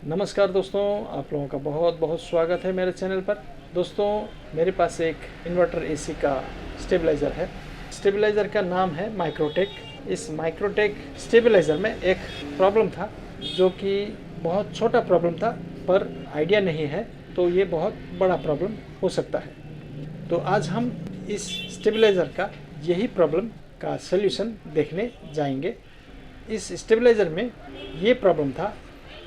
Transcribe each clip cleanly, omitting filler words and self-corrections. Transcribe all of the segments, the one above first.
नमस्कार दोस्तों, आप लोगों का बहुत बहुत स्वागत है मेरे चैनल पर। दोस्तों, मेरे पास एक इन्वर्टर एसी का स्टेबलाइज़र है। स्टेबलाइज़र का नाम है माइक्रोटेक। इस माइक्रोटेक स्टेबलाइज़र में एक प्रॉब्लम था जो कि बहुत छोटा प्रॉब्लम था, पर आइडिया नहीं है तो ये बहुत बड़ा प्रॉब्लम हो सकता है। तो आज हम इस स्टेबलाइज़र का यही प्रॉब्लम का सल्यूशन देखने जाएंगे। इस स्टेबलाइज़र में ये प्रॉब्लम था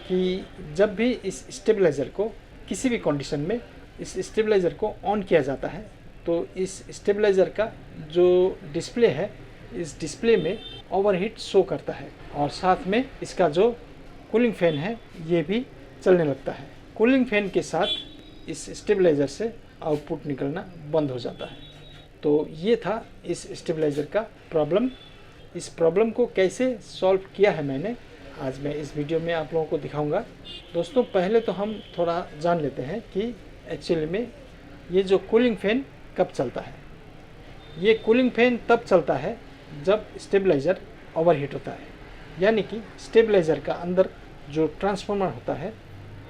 कि जब भी इस स्टेबलाइज़र को किसी भी कंडीशन में इस स्टेबलाइज़र को ऑन किया जाता है तो इस स्टेबलाइज़र का जो डिस्प्ले है, इस डिस्प्ले में ओवरहीट शो करता है और साथ में इसका जो कूलिंग फैन है ये भी चलने लगता है। कूलिंग फैन के साथ इस स्टेबलाइज़र से आउटपुट निकलना बंद हो जाता है। तो ये था इस स्टेबलाइज़र का प्रॉब्लम। इस प्रॉब्लम को कैसे सॉल्व किया है मैंने, आज मैं इस वीडियो में आप लोगों को दिखाऊंगा। दोस्तों, पहले तो हम थोड़ा जान लेते हैं कि एक्चुअली में ये जो कूलिंग फैन कब चलता है। ये कूलिंग फैन तब चलता है जब स्टेबलाइज़र ओवरहीट होता है, यानी कि स्टेबलाइज़र का अंदर जो ट्रांसफार्मर होता है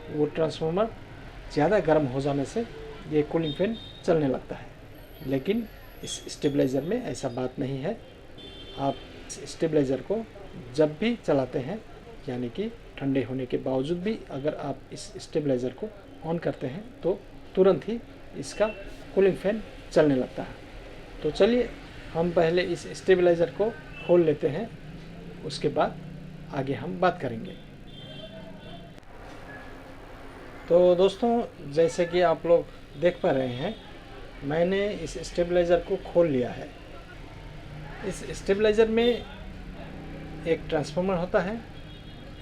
वो ट्रांसफार्मर ज़्यादा गर्म हो जाने से ये कूलिंग फैन चलने लगता है। लेकिन इस स्टेबलाइज़र में ऐसा बात नहीं है। आप स्टेबलाइज़र को जब भी चलाते हैं, यानी कि ठंडे होने के बावजूद भी अगर आप इस स्टेबलाइज़र को ऑन करते हैं तो तुरंत ही इसका कूलिंग फैन चलने लगता है। तो चलिए हम पहले इस स्टेबलाइज़र को खोल लेते हैं, उसके बाद आगे हम बात करेंगे। तो दोस्तों, जैसे कि आप लोग देख पा रहे हैं, मैंने इस स्टेबलाइज़र को खोल लिया है। इस स्टेबलाइज़र में एक ट्रांसफार्मर होता है,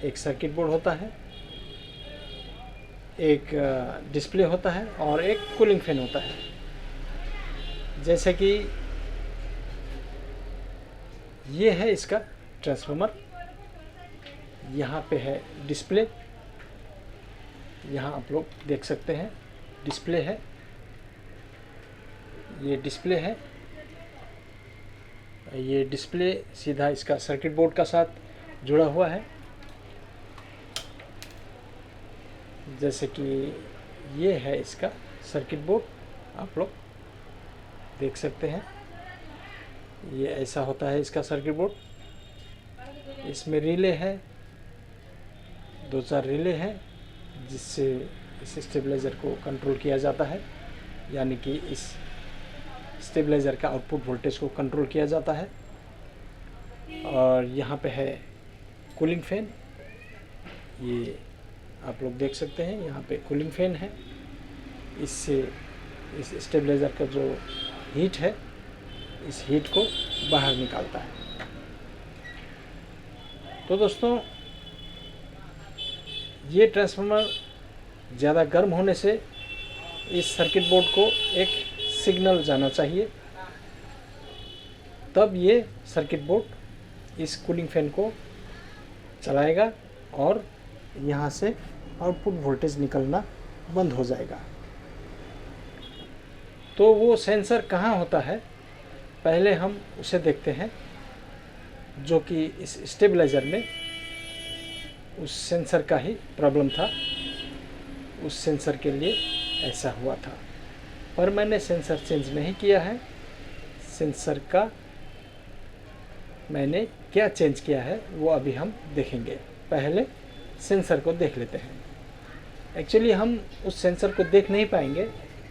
एक सर्किट बोर्ड होता है, एक डिस्प्ले होता है और एक कूलिंग फैन होता है। जैसे कि ये है इसका ट्रांसफार्मर, यहाँ पे है डिस्प्ले, यहाँ आप लोग देख सकते हैं डिस्प्ले है, ये डिस्प्ले है। ये डिस्प्ले सीधा इसका सर्किट बोर्ड का साथ जुड़ा हुआ है। जैसे कि ये है इसका सर्किट बोर्ड, आप लोग देख सकते हैं, ये ऐसा होता है इसका सर्किट बोर्ड। इसमें रिले है, 2-4 रिले हैं जिससे इस स्टेबलाइज़र को कंट्रोल किया जाता है, यानी कि इस स्टेबलाइज़र का आउटपुट वोल्टेज को कंट्रोल किया जाता है। और यहाँ पे है कूलिंग फैन, ये आप लोग देख सकते हैं, यहाँ पे कूलिंग फैन है। इससे इस स्टेबलाइज़र का जो हीट है, इस हीट को बाहर निकालता है। तो दोस्तों, ये ट्रांसफार्मर ज़्यादा गर्म होने से इस सर्किट बोर्ड को एक सिग्नल जाना चाहिए, तब ये सर्किट बोर्ड इस कूलिंग फैन को चलाएगा और यहाँ से आउटपुट वोल्टेज निकलना बंद हो जाएगा। तो वो सेंसर कहाँ होता है, पहले हम उसे देखते हैं, जो कि इस स्टेबलाइज़र में उस सेंसर का ही प्रॉब्लम था। उस सेंसर के लिए ऐसा हुआ था, पर मैंने सेंसर चेंज नहीं किया है। सेंसर का मैंने क्या चेंज किया है वो अभी हम देखेंगे। पहले सेंसर को देख लेते हैं। एक्चुअली हम उस सेंसर को देख नहीं पाएंगे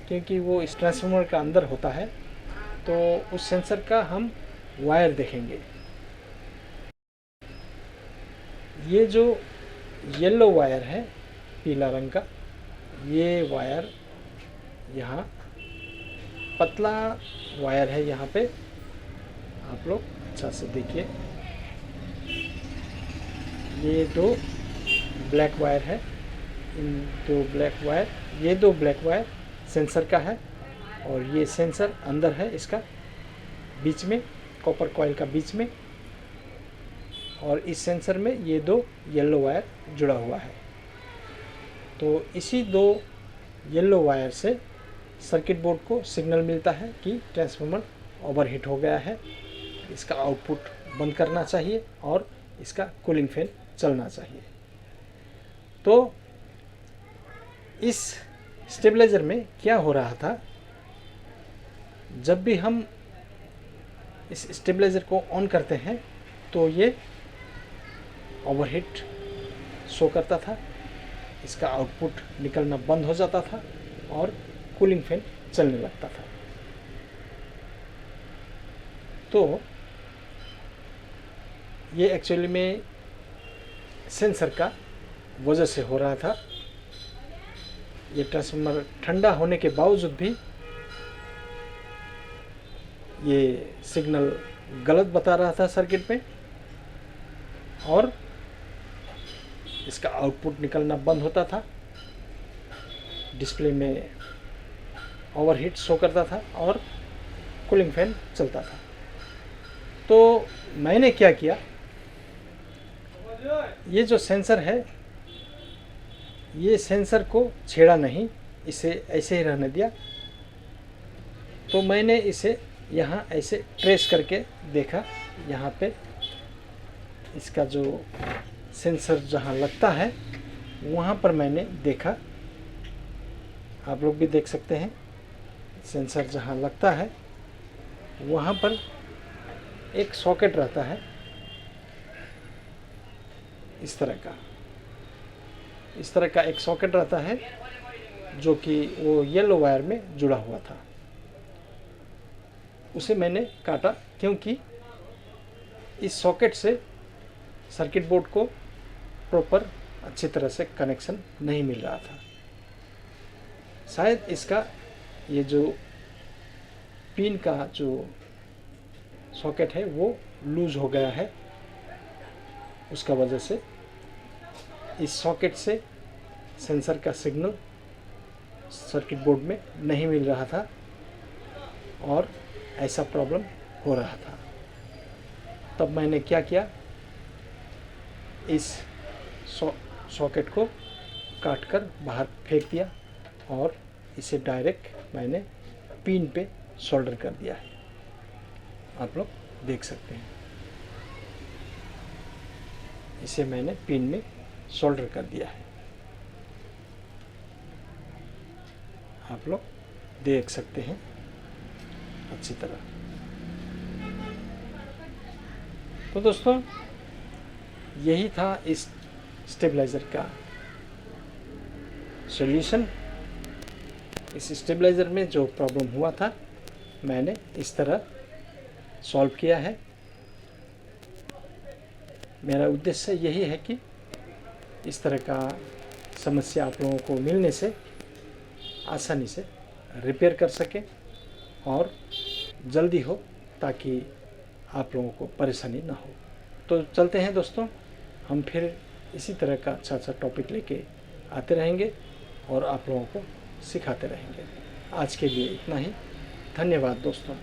क्योंकि वो इस ट्रांसफार्मर का अंदर होता है, तो उस सेंसर का हम वायर देखेंगे। ये जो येलो वायर है, पीला रंग का, ये वायर यहाँ पतला वायर है। यहाँ पे आप लोग अच्छा से देखिए, ये दो ब्लैक वायर है। इन दो ब्लैक वायर, ये दो ब्लैक वायर सेंसर का है और ये सेंसर अंदर है इसका, बीच में कॉपर कॉइल का बीच में, और इस सेंसर में ये दो येलो वायर जुड़ा हुआ है। तो इसी दो येलो वायर से सर्किट बोर्ड को सिग्नल मिलता है कि ट्रांसफार्मर ओवरहीट हो गया है, इसका आउटपुट बंद करना चाहिए और इसका कूलिंग फैन चलना चाहिए। तो इस स्टेबलाइज़र में क्या हो रहा था, जब भी हम इस स्टेबलाइज़र को ऑन करते हैं तो ये ओवरहीट शो करता था, इसका आउटपुट निकलना बंद हो जाता था और कूलिंग फैन चलने लगता था। तो ये एक्चुअली में सेंसर का वजह से हो रहा था। ये ट्रांसफार्मर ठंडा होने के बावजूद भी ये सिग्नल गलत बता रहा था सर्किट में और इसका आउटपुट निकलना बंद होता था, डिस्प्ले में ओवरहीट शो करता था और कूलिंग फैन चलता था। तो मैंने क्या किया, ये जो सेंसर है ये सेंसर को छेड़ा नहीं, इसे ऐसे ही रहने दिया। तो मैंने इसे यहाँ ऐसे ट्रेस करके देखा, यहाँ पे इसका जो सेंसर जहाँ लगता है वहाँ पर मैंने देखा, आप लोग भी देख सकते हैं, सेंसर जहाँ लगता है वहाँ पर एक सॉकेट रहता है इस तरह का एक सॉकेट रहता है जो कि वो येलो वायर में जुड़ा हुआ था। उसे मैंने काटा क्योंकि इस सॉकेट से सर्किट बोर्ड को प्रॉपर अच्छी तरह से कनेक्शन नहीं मिल रहा था। शायद इसका ये जो पिन का जो सॉकेट है वो लूज हो गया है, उसका वजह से इस सॉकेट से सेंसर का सिग्नल सर्किट बोर्ड में नहीं मिल रहा था और ऐसा प्रॉब्लम हो रहा था। तब मैंने क्या किया, इस सॉकेट को काटकर बाहर फेंक दिया और इसे डायरेक्ट मैंने पिन पे सोल्डर कर दिया है, आप लोग देख सकते हैं। इसे मैंने पिन में सोल्डर कर दिया है, आप लोग देख सकते हैं अच्छी तरह। तो दोस्तों यही था इस स्टेबलाइज़र का सॉल्यूशन। इस स्टेबलाइज़र में जो प्रॉब्लम हुआ था मैंने इस तरह सॉल्व किया है। मेरा उद्देश्य यही है कि इस तरह का समस्या आप लोगों को मिलने से आसानी से रिपेयर कर सके और जल्दी हो, ताकि आप लोगों को परेशानी ना हो। तो चलते हैं दोस्तों, हम फिर इसी तरह का अच्छा टॉपिक लेके आते रहेंगे और आप लोगों को सिखाते रहेंगे। आज के लिए इतना ही, धन्यवाद दोस्तों।